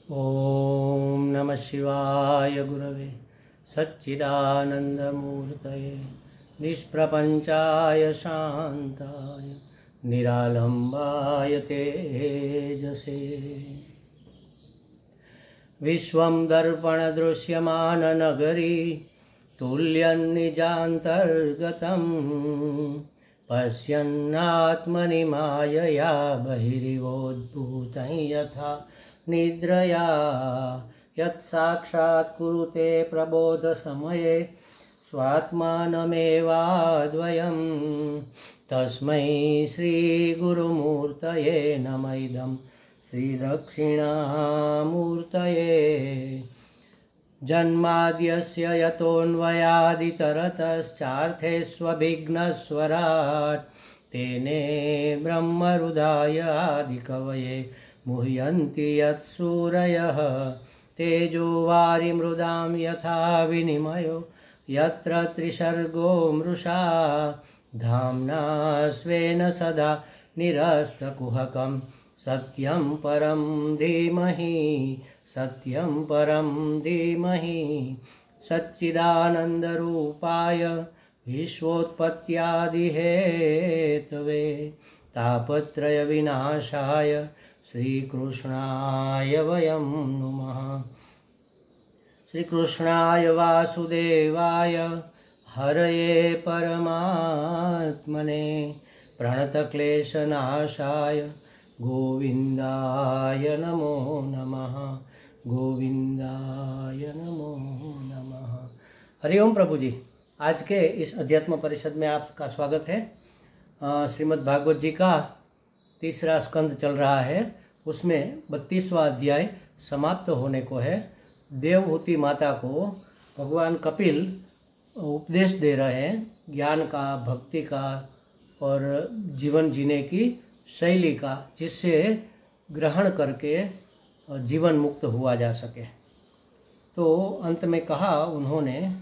ओम नमः शिवाय गुरवे सच्चिदानंदमूर्तये निष्प्रपंचाय शांताय निरालंबाय तेजसे। विश्वं दर्पण दृश्यमान नगरी तुल्यन्निजान्तर्गतं पश्यन्नात्मनि मायया बहिरिवोद्भूतं यथा निद्रया यत्साक्षात् कुरुते प्रबोधसमये स्वात्मानमेवाद्वयं तस्मै श्रीगुरुमूर्तये नमः इदं श्रीदक्षिणामूर्तये। जन्माद्यस्य यतोऽन्वयादितरतश्चार्थेष्वभिघ्नस्वराट् तेने ब्रह्महृदाय आदिकवये मुह्यन्ति यत्सूरयः तेजो वारिमृदां यथा विनिमयो यत्र त्रिसर्गो मृषा धाम्ना स्वेन सदा निरस्तकुहकं सत्यं परं धीमहि सत्यं परं धीमहि। सच्चिदानन्दरूपाय विश्वोत्पत्त्यादिहेतवे तापत्रयविनाशाय श्रीकृष्णाय वयं नुमः। श्रीकृष्णाय वासुदेवाय हरये परमात्मने प्रणतक्लेशनाशाय गोविन्दाय नमो नमः गोविन्दाय नमो नमः। हरिओम प्रभु जी, आज के इस अध्यात्म परिषद में आपका स्वागत है। श्रीमद् भागवत जी का तीसरा स्कंद चल रहा है, उसमें 32वां अध्याय समाप्त होने को है। देवहूति माता को भगवान कपिल उपदेश दे रहे हैं ज्ञान का, भक्ति का और जीवन जीने की शैली का, जिससे ग्रहण करके जीवन मुक्त हुआ जा सके। तो अंत में कहा उन्होंने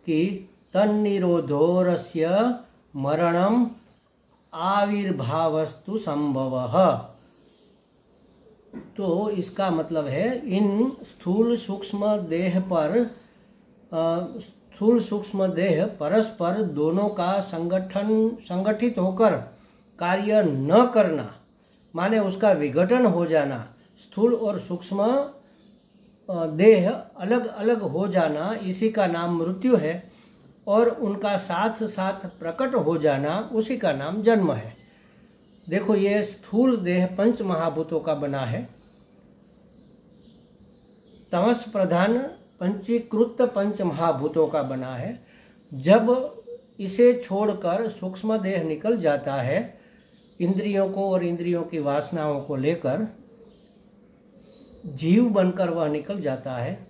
कि तन्निरोधोरस्य मरणम आविर्भावस्तु संभवः। तो इसका मतलब है इन स्थूल सूक्ष्म देह परस्पर दोनों का संगठित होकर कार्य न करना, माने उसका विघटन हो जाना, स्थूल और सूक्ष्म देह अलग अलग हो जाना, इसी का नाम मृत्यु है। और उनका साथ साथ प्रकट हो जाना, उसी का नाम जन्म है। देखो, ये स्थूल देह पंच महाभूतों का बना है। तमस प्रधान पंचीकृत पंच महाभूतों का बना है। जब इसे छोड़कर सूक्ष्म देह निकल जाता है, इंद्रियों को और इंद्रियों की वासनाओं को लेकर जीव बनकर वह निकल जाता है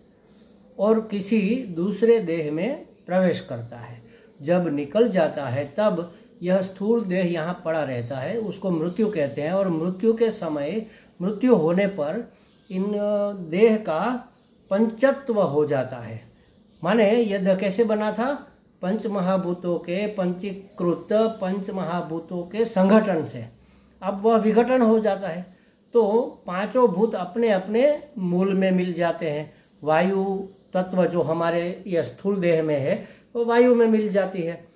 और किसी दूसरे देह में प्रवेश करता है। जब निकल जाता है तब यह स्थूल देह यहाँ पड़ा रहता है, उसको मृत्यु कहते हैं। और मृत्यु के समय, मृत्यु होने पर इन देह का पंचत्व हो जाता है। माने यह कैसे बना था? पंच महाभूतों के पंचीकृत पंच महाभूतों के संगठन से। अब वह विघटन हो जाता है तो पांचों भूत अपने अपने मूल में मिल जाते हैं। वायु तत्व जो हमारे यह स्थूल देह में है वो वायु में मिल जाती है,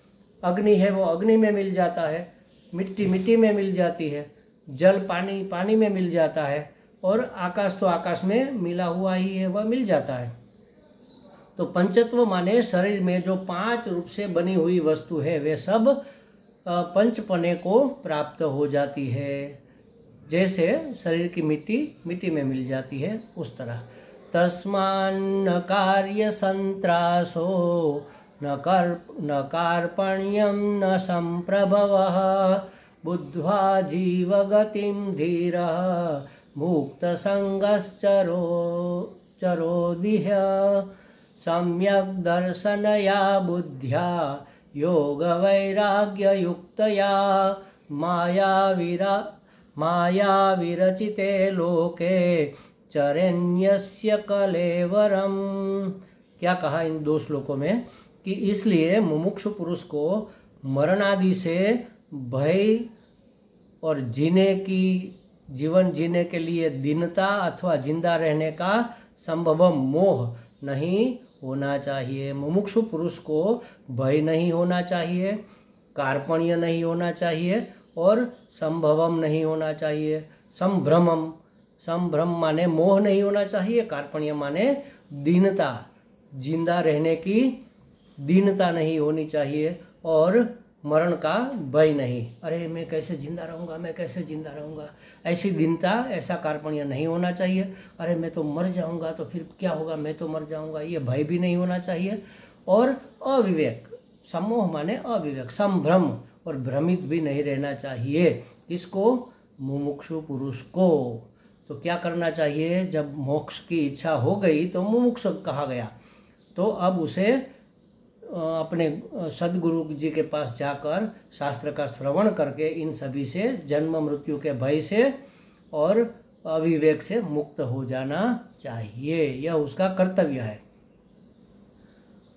अग्नि है वो अग्नि में मिल जाता है, मिट्टी मिट्टी में मिल जाती है, जल पानी पानी में मिल जाता है, और आकाश तो आकाश में मिला हुआ ही है, वह मिल जाता है। तो पंचत्व माने शरीर में जो पांच रूप से बनी हुई वस्तु है वे सब पंचपने को प्राप्त हो जाती है। जैसे शरीर की मिट्टी मिट्टी में मिल जाती है, उस तरह। तस्मान्न कार्य संत्रासो न कार्पण्यम न संप्रभवः बुद्ध्वा जीवगतिं धीरः मुक्त संगश्चरोदिह सम्यक् दर्शनया बुद्ध्या योग वैराग्य युक्तया माया विरचिते लोके चरण्यस्य कलेवरम। क्या कहा इन दो श्लोकों में कि इसलिए मुमुक्षु पुरुष को मरणादि से भय और जीने की जीवन जीने के लिए दीनता अथवा जिंदा रहने का संभवम मोह नहीं होना चाहिए। मुमुक्षु पुरुष को भय नहीं होना चाहिए, कार्पण्य नहीं होना चाहिए और संभवम नहीं होना चाहिए। संभ्रमम, संभ्रम माने मोह नहीं होना चाहिए, कार्पण्य माने दीनता, जिंदा रहने की दीनता नहीं होनी चाहिए और मरण का भय नहीं। अरे मैं कैसे जिंदा रहूँगा, मैं कैसे जिंदा रहूँगा, ऐसी दीनता, ऐसा कार्पण्य नहीं होना चाहिए। अरे मैं तो मर जाऊँगा तो फिर क्या होगा, मैं तो मर जाऊँगा, ये भय भी नहीं होना चाहिए। और अविवेक, सम्मोह माने अविवेक, संभ्रम और भ्रमित भी नहीं रहना चाहिए। किसको? मुमुक्षु पुरुष को। तो क्या करना चाहिए? जब मोक्ष की इच्छा हो गई तो मुमुक्ष कहा गया, तो अब उसे अपने सद्गुरु जी के पास जाकर शास्त्र का श्रवण करके इन सभी से, जन्म मृत्यु के भय से और अविवेक से मुक्त हो जाना चाहिए। यह उसका कर्तव्य है।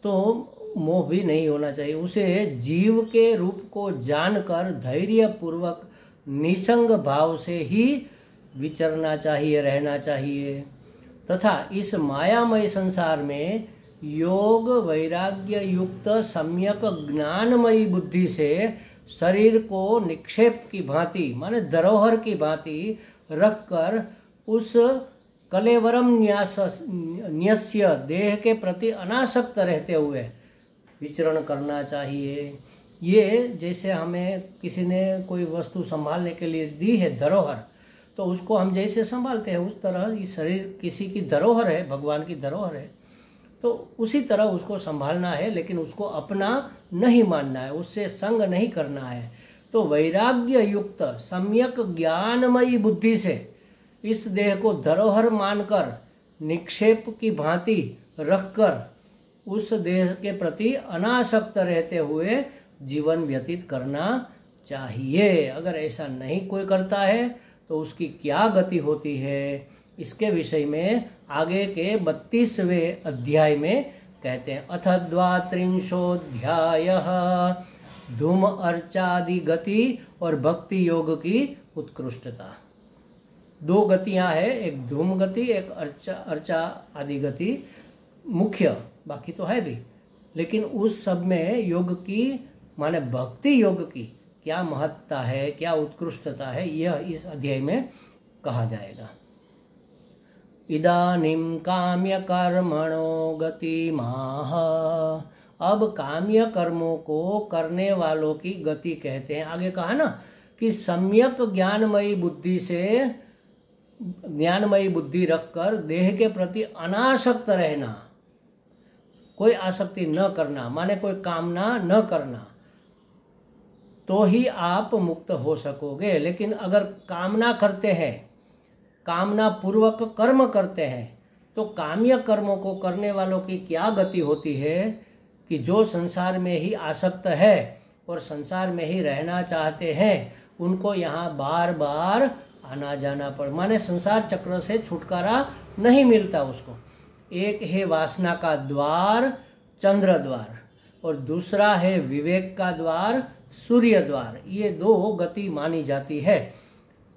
तो मोह भी नहीं होना चाहिए। उसे जीव के रूप को जानकर धैर्य पूर्वक निसंग भाव से ही विचरना चाहिए, रहना चाहिए तथा इस मायामय संसार में योग वैराग्य युक्त सम्यक ज्ञानमयी बुद्धि से शरीर को निक्षेप की भांति माने धरोहर की भांति रखकर उस कलेवरम न्यस्य देह के प्रति अनासक्त रहते हुए विचरण करना चाहिए। ये जैसे हमें किसी ने कोई वस्तु संभालने के लिए दी है धरोहर, तो उसको हम जैसे संभालते हैं उस तरह ये शरीर किसी की धरोहर है, भगवान की धरोहर है, तो उसी तरह उसको संभालना है, लेकिन उसको अपना नहीं मानना है, उससे संग नहीं करना है। तो वैराग्य युक्त सम्यक ज्ञानमयी बुद्धि से इस देह को धरोहर मानकर निक्षेप की भांति रखकर उस देह के प्रति अनासक्त रहते हुए जीवन व्यतीत करना चाहिए। अगर ऐसा नहीं कोई करता है तो उसकी क्या गति होती है, इसके विषय में आगे के 32वें अध्याय में कहते हैं। अथ द्वात्रिंशोऽध्यायः धूम अर्चादि गति और भक्ति योग की उत्कृष्टता। दो गतियां हैं, एक धूम गति, एक अर्चा आदि गति मुख्य, बाकी तो है भी, लेकिन उस सब में योग की माने भक्ति योग की क्या महत्ता है, क्या उत्कृष्टता है, यह इस अध्याय में कहा जाएगा। इदानीं काम्य कर्मणो गतिमाह। अब काम्य कर्मों को करने वालों की गति कहते हैं। आगे कहा ना कि सम्यक ज्ञानमयी बुद्धि से, ज्ञानमयी बुद्धि रखकर देह के प्रति अनासक्त रहना, कोई आसक्ति न करना, माने कोई कामना न करना, तो ही आप मुक्त हो सकोगे। लेकिन अगर कामना करते हैं, कामना पूर्वक कर्म करते हैं, तो काम्य कर्मों को करने वालों की क्या गति होती है कि जो संसार में ही आसक्त है और संसार में ही रहना चाहते हैं, उनको यहाँ बार बार आना जाना पड़, माने संसार चक्र से छुटकारा नहीं मिलता उसको। एक है वासना का द्वार चंद्र द्वार और दूसरा है विवेक का द्वार सूर्य द्वार। ये दो गति मानी जाती है।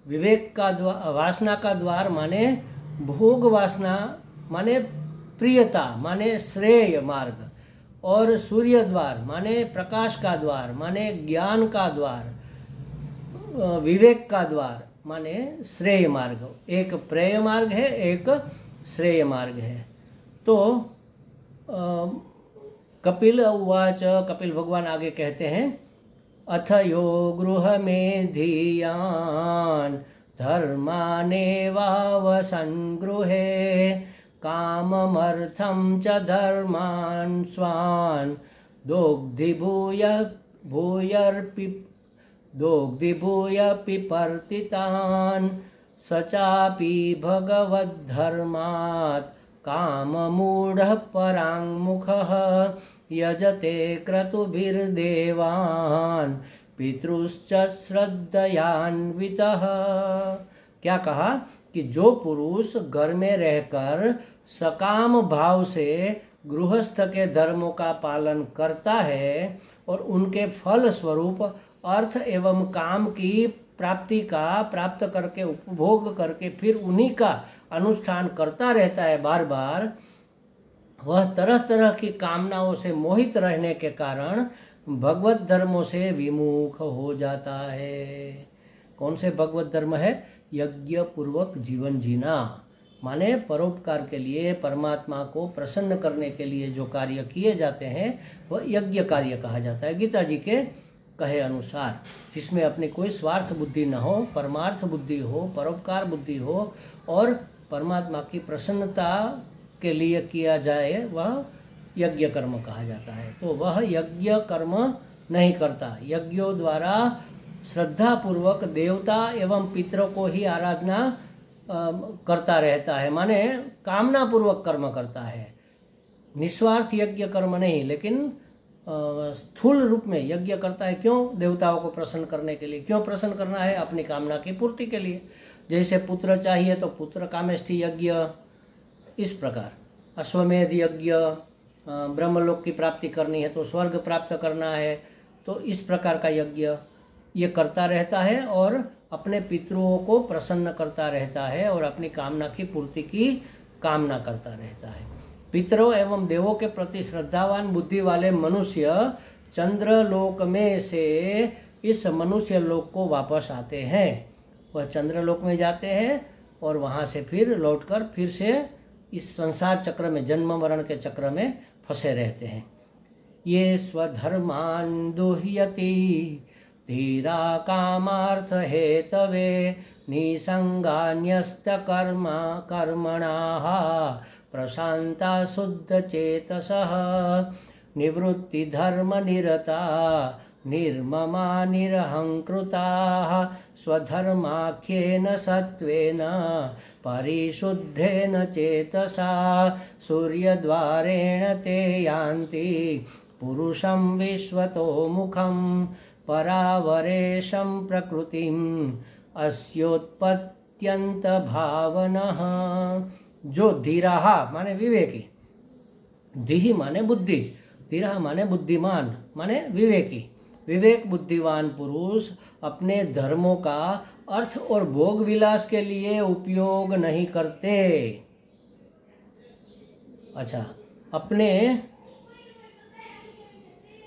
विवेक का द्वार, वासना का द्वार माने भोग वासना, माने प्रियता, माने श्रेय मार्ग, और सूर्य द्वार माने प्रकाश का द्वार, माने ज्ञान का द्वार, विवेक का द्वार माने श्रेय मार्ग। एक प्रेय मार्ग है, एक श्रेय मार्ग है। तो कपिल उवाच, कपिल भगवान आगे कहते हैं, अथ यो गृह में धीयान धर्मानेवावसन् गृहे काममर्थं च धर्मान् स्वान् दोग्धिभूय पिपर्तितान् स चापि भगवद्धर्मात् काममूढः पराङ्मुखः यजते क्रतुभिर्देवान् पितृश्च श्रद्धयान्वितः। क्या कहा कि जो पुरुष घर में रहकर सकाम भाव से गृहस्थ के धर्मों का पालन करता है और उनके फल स्वरूप अर्थ एवं काम की प्राप्ति का प्राप्त करके उपभोग करके फिर उन्हीं का अनुष्ठान करता रहता है बार बार, वह तरह तरह की कामनाओं से मोहित रहने के कारण भगवत धर्मों से विमुख हो जाता है। कौन से भगवत धर्म है? यज्ञ पूर्वक जीवन जीना, माने परोपकार के लिए, परमात्मा को प्रसन्न करने के लिए जो कार्य किए जाते हैं वह यज्ञ कार्य कहा जाता है गीता जी के कहे अनुसार, जिसमें अपनी कोई स्वार्थ बुद्धि न हो, परमार्थ बुद्धि हो, परोपकार बुद्धि हो और परमात्मा की प्रसन्नता के लिए किया जाए, वह यज्ञ कर्म कहा जाता है। तो वह यज्ञ कर्म नहीं करता, यज्ञों द्वारा श्रद्धा पूर्वक देवता एवं पितरों को ही आराधना करता रहता है, माने कामना पूर्वक कर्म करता है, निस्वार्थ यज्ञ कर्म नहीं, लेकिन स्थूल रूप में यज्ञ करता है। क्यों? देवताओं को प्रसन्न करने के लिए। क्यों प्रसन्न करना है? अपनी कामना की पूर्ति के लिए। जैसे पुत्र चाहिए तो पुत्र कामेष्ठी यज्ञ, इस प्रकार अश्वमेध यज्ञ, ब्रह्मलोक की प्राप्ति करनी है तो स्वर्ग प्राप्त करना है, तो इस प्रकार का यज्ञ ये करता रहता है और अपने पितरों को प्रसन्न करता रहता है और अपनी कामना की पूर्ति की कामना करता रहता है। पितरों एवं देवों के प्रति श्रद्धावान बुद्धि वाले मनुष्य चंद्रलोक में से इस मनुष्य लोक को वापस आते हैं। वह चंद्रलोक में जाते हैं और वहाँ से फिर लौटकर फिर से इस संसार चक्र में, जन्म मरण के चक्र में फंसे रहते हैं। ये स्वधर्मान दुह्यति धीरा कामार्थ हेतवे निसंगान्यस्त कर्मणाः प्रशांता शुद्ध चेतसः निवृत्ति धर्म निरता निर्ममा निरहंकृताः स्वधर्माख्येन सत्वेन परिशुद्धेन चेतसा सूर्यद्वारेण ते यान्ति पुरुषं विश्वतो मुखं परावरेशं प्रकृतिम् अस्योत्पत्यंत भावनः। जो धीराहा माने विवेकी, धीहि माने बुद्धि, धीरा माने बुद्धिमान माने विवेकी, विवेक बुद्धिवान पुरुष अपने धर्मों का अर्थ और भोग विलास के लिए उपयोग नहीं करते। अच्छा, अपने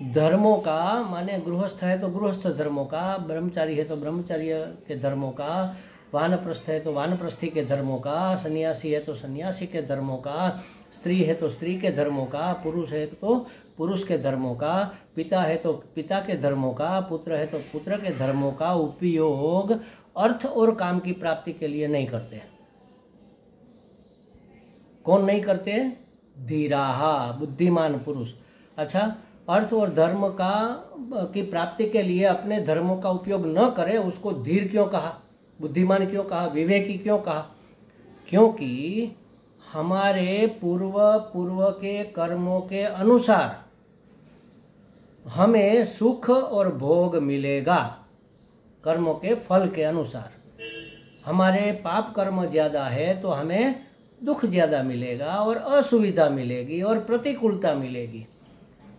धर्मों का माने गृहस्थ है तो गृहस्थ धर्मों का, ब्रह्मचारी है तो ब्रह्मचार्य के धर्मों का, वानप्रस्थ है तो वानप्रस्थी के धर्मों का, सन्यासी है तो सन्यासी के धर्मों का, स्त्री है तो स्त्री के धर्मों का, पुरुष है तो पुरुष के धर्मों का, पिता है तो पिता के धर्मों का, पुत्र है तो पुत्र के धर्मों का उपयोग अर्थ और काम की प्राप्ति के लिए नहीं करते। कौन नहीं करते? धीराहा, बुद्धिमान पुरुष। अच्छा, अर्थ और धर्म की प्राप्ति के लिए अपने धर्मों का उपयोग न करे, उसको धीर क्यों कहा, बुद्धिमान क्यों कहा, विवेकी क्यों कहा? क्योंकि हमारे पूर्व के कर्मों के अनुसार हमें सुख और भोग मिलेगा। कर्मों के फल के अनुसार हमारे पाप कर्म ज्यादा है तो हमें दुख ज्यादा मिलेगा और असुविधा मिलेगी और प्रतिकूलता मिलेगी,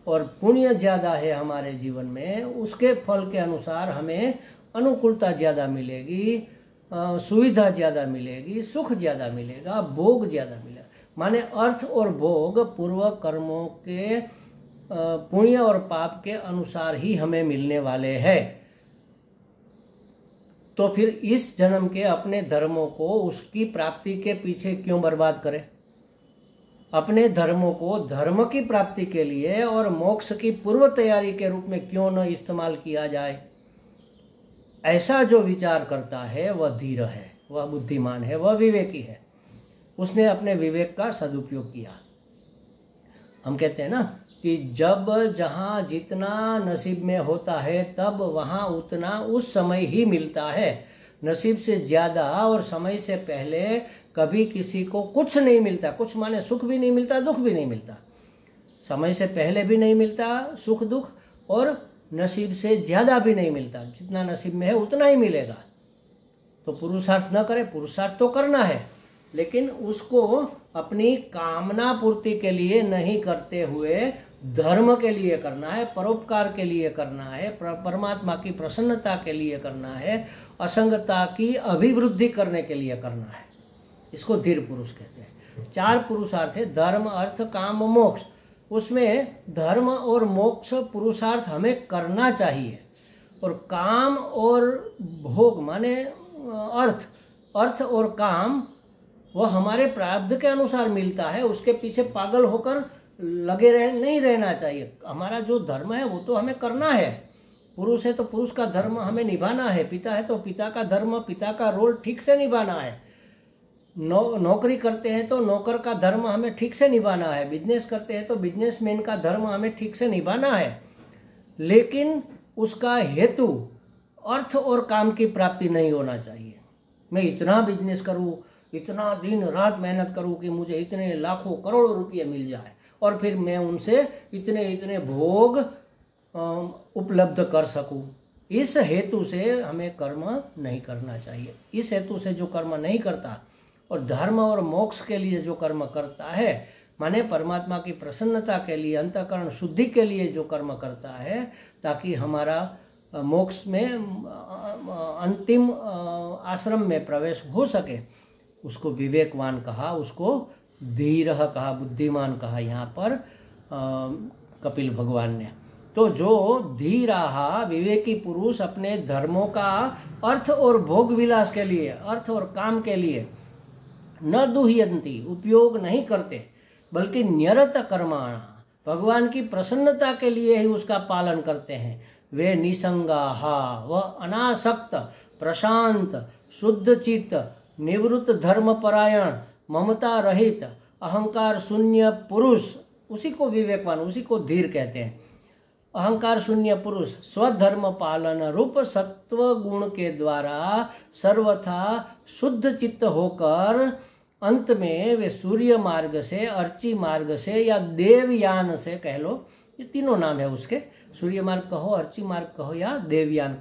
और पुण्य ज्यादा है हमारे जीवन में, उसके फल के अनुसार हमें अनुकूलता ज्यादा मिलेगी, सुविधा ज्यादा मिलेगी, सुख ज्यादा मिलेगा, भोग ज्यादा मिलेगा। माने अर्थ और भोग पूर्व कर्मों के पुण्य और पाप के अनुसार ही हमें मिलने वाले हैं। तो फिर इस जन्म के अपने धर्मों को उसकी प्राप्ति के पीछे क्यों बर्बाद करें? अपने धर्मों को धर्म की प्राप्ति के लिए और मोक्ष की पूर्व तैयारी के रूप में क्यों न इस्तेमाल किया जाए? ऐसा जो विचार करता है वह धीर है, वह बुद्धिमान है, वह विवेकी है। उसने अपने विवेक का सदुपयोग किया। हम कहते हैं ना कि जब जहाँ जितना नसीब में होता है तब वहाँ उतना उस समय ही मिलता है। नसीब से ज़्यादा और समय से पहले कभी किसी को कुछ नहीं मिलता। कुछ माने सुख भी नहीं मिलता, दुख भी नहीं मिलता। समय से पहले भी नहीं मिलता सुख दुख, और नसीब से ज़्यादा भी नहीं मिलता। जितना नसीब में है उतना ही मिलेगा। तो पुरुषार्थ न करे, पुरुषार्थ तो करना है, लेकिन उसको अपनी कामना पूर्ति के लिए नहीं करते हुए धर्म के लिए करना है, परोपकार के लिए करना है, परमात्मा की प्रसन्नता के लिए करना है, असंगता की अभिवृद्धि करने के लिए करना है। इसको धीर पुरुष कहते हैं। 4 पुरुषार्थ है, धर्म, अर्थ, काम, मोक्ष। उसमें धर्म और मोक्ष पुरुषार्थ हमें करना चाहिए, और काम और भोग माने अर्थ और काम वह हमारे प्रारब्ध के अनुसार मिलता है। उसके पीछे पागल होकर नहीं रहना चाहिए। हमारा जो धर्म है वो तो हमें करना है। पुरुष है तो पुरुष का धर्म हमें निभाना है, पिता है तो पिता का धर्म, पिता का रोल ठीक से निभाना है। नौकरी करते हैं तो नौकर का धर्म हमें ठीक से निभाना है। बिजनेस करते हैं तो बिजनेसमैन का धर्म हमें ठीक से निभाना है। लेकिन उसका हेतु अर्थ और काम की प्राप्ति नहीं होना चाहिए। मैं इतना बिजनेस करूं, इतना दिन रात मेहनत करूं कि मुझे इतने लाखों करोड़ों रुपये मिल जाए और फिर मैं उनसे इतने इतने भोग उपलब्ध कर सकूं। इस हेतु से हमें कर्म नहीं करना चाहिए। इस हेतु से जो कर्म नहीं करता और धर्म और मोक्ष के लिए जो कर्म करता है, माने परमात्मा की प्रसन्नता के लिए, अंतःकरण शुद्धि के लिए जो कर्म करता है ताकि हमारा मोक्ष में अंतिम आश्रम में प्रवेश हो सके, उसको विवेकवान कहा, उसको धीरः कहा, बुद्धिमान कहा यहाँ पर कपिल भगवान ने। तो जो धीराः विवेकी पुरुष अपने धर्मों का अर्थ और भोग विलास के लिए, अर्थ और काम के लिए न दुह्यन्ति उपयोग नहीं करते, बल्कि निरत कर्माणा भगवान की प्रसन्नता के लिए ही उसका पालन करते हैं, वे निसंगाः वह अनासक्त, प्रशांत, शुद्ध चित्त, निवृत्त धर्मपरायण, ममता रहित, अहंकार शून्य पुरुष, उसी को विवेकवान, उसी को धीर कहते हैं। अहंकार शून्य पुरुष स्वधर्म पालन रूप सत्व गुण के द्वारा सर्वथा शुद्ध चित्त होकर अंत में वे सूर्य मार्ग से, अर्ची मार्ग से या देवयान से कह लो, ये तीनों नाम है उसके, सूर्य मार्ग कहो, अर्ची मार्ग कहो या देवयान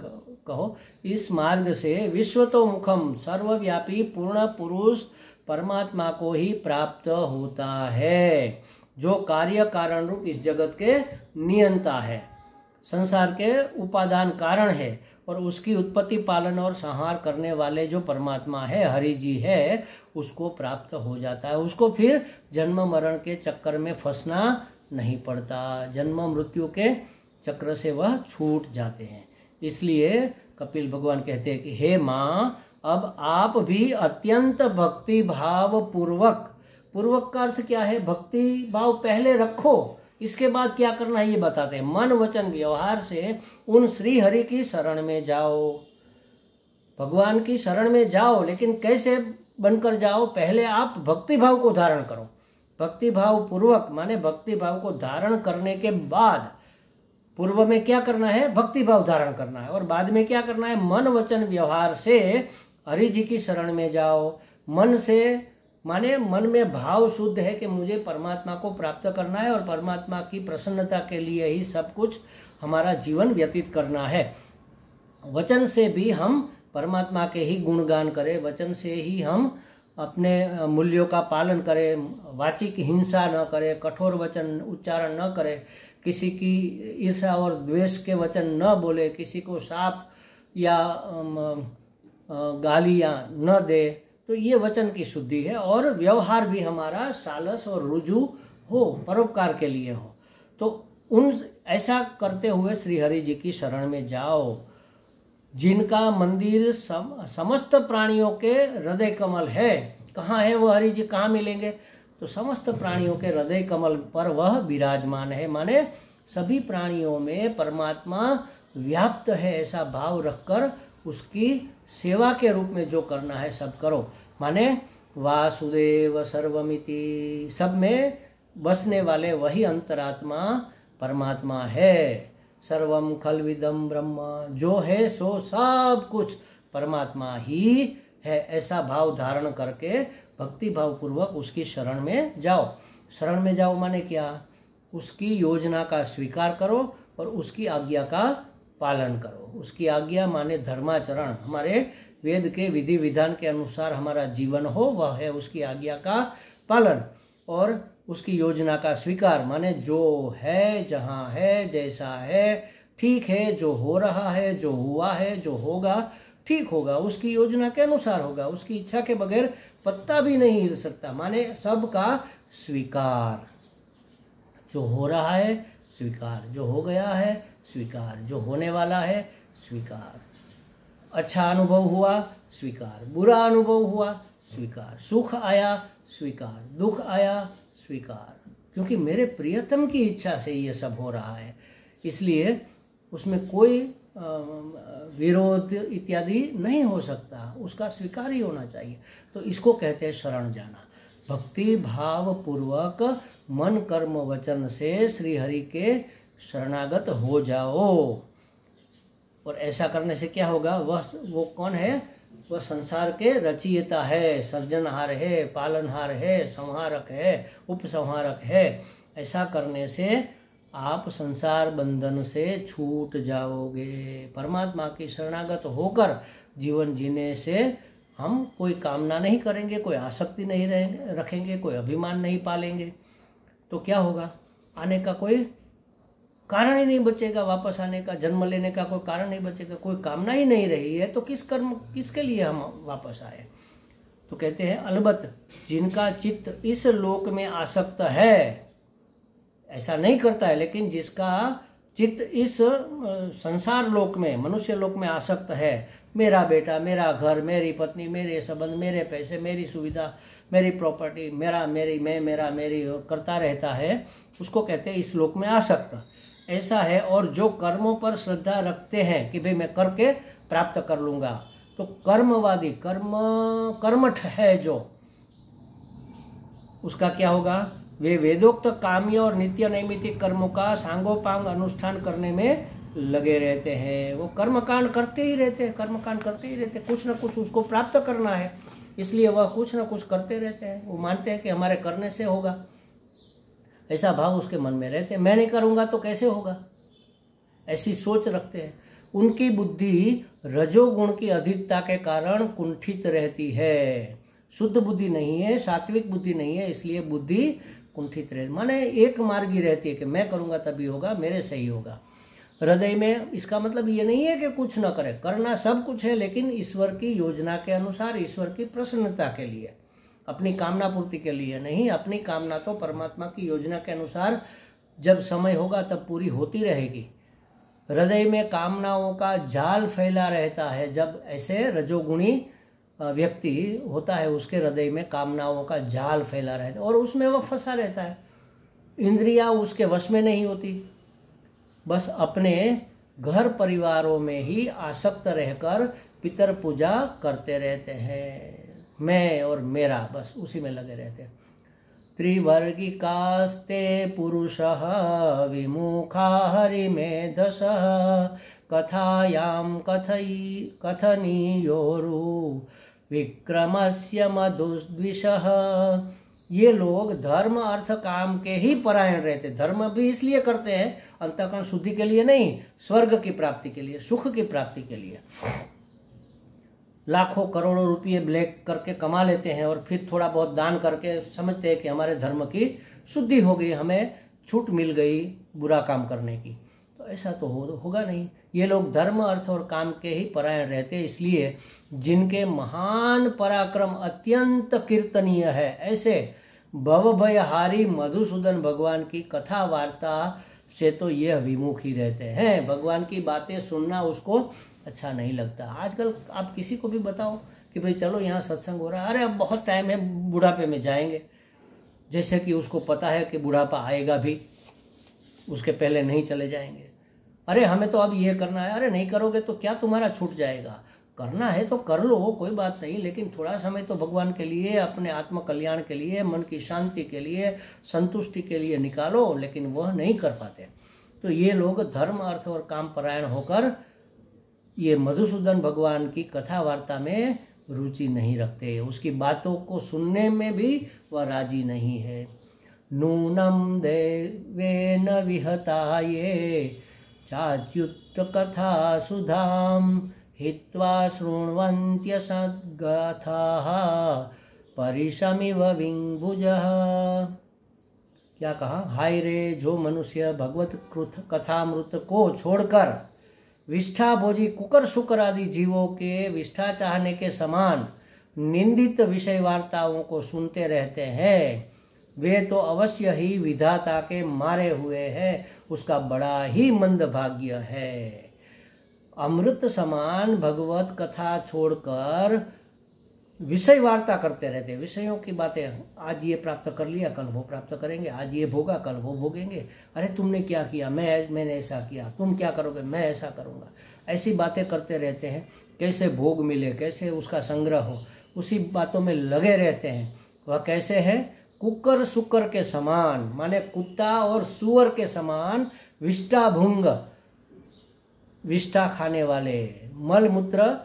कहो, इस मार्ग से विश्वतोमुखम सर्वव्यापी पूर्ण पुरुष परमात्मा को ही प्राप्त होता है, जो कार्य कारण रूप इस जगत के नियंता है, संसार के उपादान कारण है, और उसकी उत्पत्ति पालन और संहार करने वाले जो परमात्मा है, हरि जी है, उसको प्राप्त हो जाता है। उसको फिर जन्म मरण के चक्कर में फंसना नहीं पड़ता, जन्म मृत्यु के चक्र से वह छूट जाते हैं। इसलिए कपिल भगवान कहते हैं कि हे माँ, अब आप भी अत्यंत भक्ति भाव पूर्वक का अर्थ क्या है? भक्ति भाव पहले रखो, इसके बाद क्या करना है ये बताते हैं। मन वचन व्यवहार से उन श्री हरि की शरण में जाओ, भगवान की शरण में जाओ। लेकिन कैसे बनकर जाओ? पहले आप भक्ति भाव को धारण करो। भक्ति भाव पूर्वक माने भक्ति भाव को धारण करने के बाद, पूर्व में क्या करना है? भक्ति भाव धारण करना है, और बाद में क्या करना है? मन वचन व्यवहार से हरि जी की शरण में जाओ। मन से माने मन में भाव शुद्ध है कि मुझे परमात्मा को प्राप्त करना है और परमात्मा की प्रसन्नता के लिए ही सब कुछ हमारा जीवन व्यतीत करना है। वचन से भी हम परमात्मा के ही गुणगान करें, वचन से ही हम अपने मूल्यों का पालन करें, वाचिक हिंसा न करें, कठोर वचन उच्चारण न करें, किसी की ईर्ष्या और द्वेष के वचन न बोले, किसी को शाप या गालियाँ न दे। तो ये वचन की शुद्धि है, और व्यवहार भी हमारा सालस और रुजु हो, परोपकार के लिए हो। तो ऐसा करते हुए श्री हरि जी की शरण में जाओ, जिनका मंदिर समस्त प्राणियों के हृदय कमल है। कहाँ है वो हरि जी? कहाँ मिलेंगे? तो समस्त प्राणियों के हृदय कमल पर वह विराजमान है, माने सभी प्राणियों में परमात्मा व्याप्त है, ऐसा भाव रखकर उसकी सेवा के रूप में जो करना है सब करो। माने वासुदेव सर्वमिति, सब में बसने वाले वही अंतरात्मा परमात्मा है। सर्वम खलविदम ब्रह्म, जो है सो सब कुछ परमात्मा ही है, ऐसा भाव धारण करके भक्ति भाव पूर्वक उसकी शरण में जाओ। शरण में जाओ माने क्या? उसकी योजना का स्वीकार करो और उसकी आज्ञा का पालन करो। उसकी आज्ञा माने धर्माचरण, हमारे वेद के विधि विधान के अनुसार हमारा जीवन हो, वह है उसकी आज्ञा का पालन। और उसकी योजना का स्वीकार, माने जो है, जहाँ है, जैसा है ठीक है, जो हो रहा है, जो हुआ है, जो होगा ठीक होगा, उसकी योजना के अनुसार होगा, उसकी इच्छा के बगैर पत्ता भी नहीं हिल सकता, माने सबका स्वीकार। जो हो रहा है स्वीकार, जो हो गया है स्वीकार, जो होने वाला है स्वीकार। अच्छा अनुभव हुआ स्वीकार, बुरा अनुभव हुआ स्वीकार, सुख आया स्वीकार, दुख आया स्वीकार, क्योंकि मेरे प्रियतम की इच्छा से ये सब हो रहा है, इसलिए उसमें कोई विरोध इत्यादि नहीं हो सकता, उसका स्वीकार ही होना चाहिए। तो इसको कहते हैं शरण जाना। भक्ति भाव पूर्वक मन कर्म वचन से श्री हरि के शरणागत हो जाओ। और ऐसा करने से क्या होगा, वो कौन है, वह संसार के रचयिता है, सर्जनहार है, पालनहार है, संहारक है, उपसंहारक है। ऐसा करने से आप संसार बंधन से छूट जाओगे। परमात्मा की शरणागत होकर जीवन जीने से हम कोई कामना नहीं करेंगे, कोई आसक्ति नहीं रखेंगे, कोई अभिमान नहीं पालेंगे, तो क्या होगा, आने का कोई कारण ही नहीं बचेगा, वापस आने का, जन्म लेने का कोई कारण नहीं बचेगा, कोई कामना ही नहीं रही है तो किसके लिए हम वापस आए। तो कहते हैं अलबत्त जिनका चित्त इस लोक में आसक्त है, ऐसा नहीं करता है, लेकिन जिसका चित्त इस संसार लोक में, मनुष्य लोक में आसक्त है, मेरा बेटा, मेरा घर, मेरी पत्नी, मेरे संबंध, मेरे पैसे, मेरी सुविधा, मेरी प्रॉपर्टी, मेरा मेरी, मैं मेरा मेरी करता रहता है, उसको कहते हैं इस लोक में आसक्त। ऐसा है। और जो कर्मों पर श्रद्धा रखते हैं कि भाई मैं करके प्राप्त कर लूँगा, तो कर्मवादी, कर्मठ है जो, उसका क्या होगा, वे वेदोक्त काम्य और नित्य नैमित्तिक कर्मों का सांगोपांग अनुष्ठान करने में लगे रहते हैं। वो कर्मकांड करते ही रहते हैं, कर्मकांड करते ही रहते हैं, कुछ ना कुछ उसको प्राप्त करना है, इसलिए वह कुछ ना कुछ करते रहते हैं। वो मानते हैं कि हमारे करने से होगा, ऐसा भाव उसके मन में रहते हैं। मैं नहीं करूँगा तो कैसे होगा, ऐसी सोच रखते हैं। उनकी बुद्धि रजोगुण की अधिकता के कारण कुंठित रहती है, शुद्ध बुद्धि नहीं है, सात्विक बुद्धि नहीं है, इसलिए बुद्धि कुंठित रहती, माने एक मार्गी रहती है कि मैं करूँगा तभी होगा, मेरे से ही होगा। हृदय में इसका मतलब ये नहीं है कि कुछ न करे, करना सब कुछ है, लेकिन ईश्वर की योजना के अनुसार, ईश्वर की प्रसन्नता के लिए, अपनी कामना पूर्ति के लिए नहीं। अपनी कामना तो परमात्मा की योजना के अनुसार जब समय होगा तब पूरी होती रहेगी। हृदय में कामनाओं का जाल फैला रहता है, जब ऐसे रजोगुणी व्यक्ति होता है, उसके हृदय में कामनाओं का जाल फैला रहता है और उसमें वह फंसा रहता है। इंद्रियां उसके वश में नहीं होती, बस अपने घर परिवारों में ही आसक्त रहकर पितर पूजा करते रहते हैं, मैं और मेरा, बस उसी में लगे रहते हैं। त्रिवर्गिकास्ते पुरुषः विमुखा हरिमेधसः कथायां कथनीयोरु विक्रमस्य मधुद्विषः। ये लोग धर्म अर्थ काम के ही परायण रहते, धर्म भी इसलिए करते हैं अंतःकरण शुद्धि के लिए नहीं, स्वर्ग की प्राप्ति के लिए, सुख की प्राप्ति के लिए। लाखों करोड़ों रुपये ब्लैक करके कमा लेते हैं और फिर थोड़ा बहुत दान करके समझते हैं कि हमारे धर्म की शुद्धि हो गई, हमें छूट मिल गई बुरा काम करने की। तो ऐसा तो होगा नहीं। ये लोग धर्म अर्थ और काम के ही परायण रहते हैं, इसलिए जिनके महान पराक्रम अत्यंत कीर्तनीय है, ऐसे भवभयहारी मधुसूदन भगवान की कथा वार्ता से तो यह विमुख ही रहते हैं। भगवान की बातें सुनना उसको अच्छा नहीं लगता। आजकल आप किसी को भी बताओ कि भाई चलो यहाँ सत्संग हो रहा है, अरे अब बहुत टाइम है, बुढ़ापे में जाएंगे, जैसे कि उसको पता है कि बुढ़ापा आएगा भी, उसके पहले नहीं चले जाएंगे। अरे हमें तो अब ये करना है, अरे नहीं करोगे तो क्या तुम्हारा छूट जाएगा, करना है तो कर लो, कोई बात नहीं, लेकिन थोड़ा समय तो भगवान के लिए, अपने आत्म कल्याण के लिए, मन की शांति के लिए, संतुष्टि के लिए निकालो, लेकिन वह नहीं कर पाते। तो ये लोग धर्म अर्थ और काम परायण होकर ये मधुसूदन भगवान की कथा वार्ता में रुचि नहीं रखते, उसकी बातों को सुनने में भी वह राजी नहीं है। नूनम देवेन विहता ये चाच्युत कथा सुधाम हित्वा शृण्वन्त्य सद्गाथाः परिशमिव विंभुजः। क्या कहा, हाय रे जो मनुष्य भगवत कथामृत को छोड़कर विष्ठा भोजी कुकर शुकर आदि जीवों के विष्ठा चाहने के समान निंदित विषय वार्ताओं को सुनते रहते हैं, वे तो अवश्य ही विधाता के मारे हुए हैं, उसका बड़ा ही मंद भाग्य है। अमृत समान भगवत कथा छोड़कर विषय वार्ता करते रहते, विषयों की बातें, आज ये प्राप्त कर लिया कल वो प्राप्त करेंगे, आज ये भोगा कल वो भोगेंगे, अरे तुमने क्या किया, मैंने ऐसा किया, तुम क्या करोगे, मैं ऐसा करूँगा, ऐसी बातें करते रहते हैं। कैसे भोग मिले, कैसे उसका संग्रह हो, उसी बातों में लगे रहते हैं। वह कैसे है, कुकर सुकर के समान, माने कुत्ता और सुअर के समान, विष्ठा भुंग, विष्ठा खाने वाले, मल मूत्र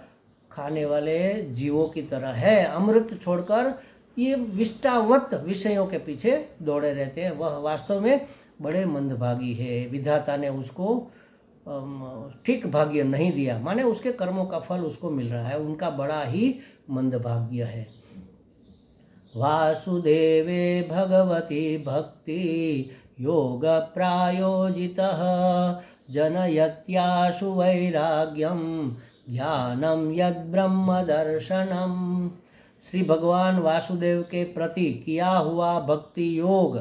खाने वाले जीवों की तरह है। अमृत छोड़कर ये विष्टावत विषयों के पीछे दौड़े रहते हैं, वह वास्तव में बड़े मंदभागी है। विधाता ने उसको ठीक भाग्य नहीं दिया, माने उसके कर्मों का फल उसको मिल रहा है, उनका बड़ा ही मंदभाग्य है। वासुदेवे भगवती भक्ति योग प्रायोजितः जनयत्याशु वैराग्यम ज्ञानम यद ब्रह्म दर्शनम। श्री भगवान वासुदेव के प्रति किया हुआ भक्ति योग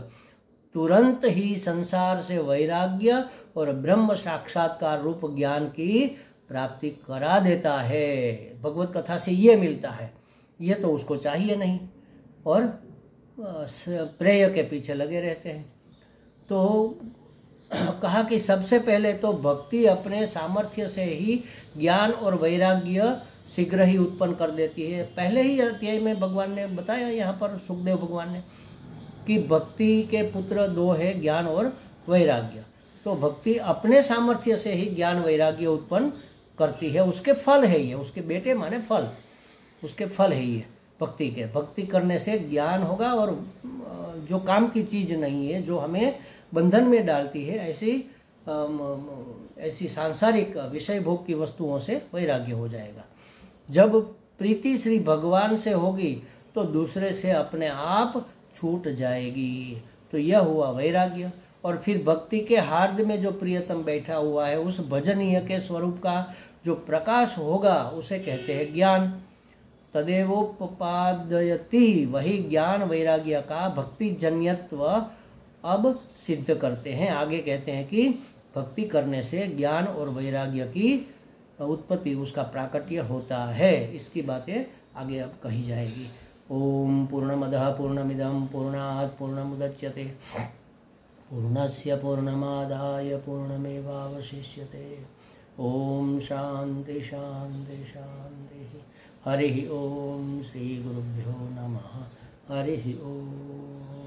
तुरंत ही संसार से वैराग्य और ब्रह्म साक्षात्कार रूप ज्ञान की प्राप्ति करा देता है। भगवत कथा से ये मिलता है, ये तो उसको चाहिए नहीं और प्रेय के पीछे लगे रहते हैं। तो कहा कि सबसे पहले तो भक्ति अपने सामर्थ्य से ही ज्ञान और वैराग्य शीघ्र ही उत्पन्न कर देती है। पहले ही अध्याय में भगवान ने बताया, यहाँ पर सुखदेव भगवान ने, कि भक्ति के पुत्र दो है, ज्ञान और वैराग्य। तो भक्ति अपने सामर्थ्य से ही ज्ञान वैराग्य उत्पन्न करती है, उसके फल है ये, उसके बेटे माने फल, उसके फल है ये भक्ति के। भक्ति करने से ज्ञान होगा और जो काम की चीज नहीं है, जो हमें बंधन में डालती है, ऐसी सांसारिक विषय भोग की वस्तुओं से वैराग्य हो जाएगा। जब प्रीति श्री भगवान से होगी तो दूसरे से अपने आप छूट जाएगी, तो यह हुआ वैराग्य। और फिर भक्ति के हार्द में जो प्रियतम बैठा हुआ है, उस भजनीय के स्वरूप का जो प्रकाश होगा, उसे कहते हैं ज्ञान। तदेवोपपादयति, वही ज्ञान वैराग्य का भक्ति जन्यत्व अब सिद्ध करते हैं। आगे कहते हैं कि भक्ति करने से ज्ञान और वैराग्य की उत्पत्ति, उसका प्राकट्य होता है। इसकी बातें आगे अब कही जाएगी। ओम पूर्णमदः पूर्णमिदं पूर्णात् पूर्णमुदच्यते पूर्णस्य पूर्णमादाय पूर्णमेवावशिष्यते। ओम शांति शांति शांति। हरि ओम। श्री गुरुभ्यो नमः। हरि ओम।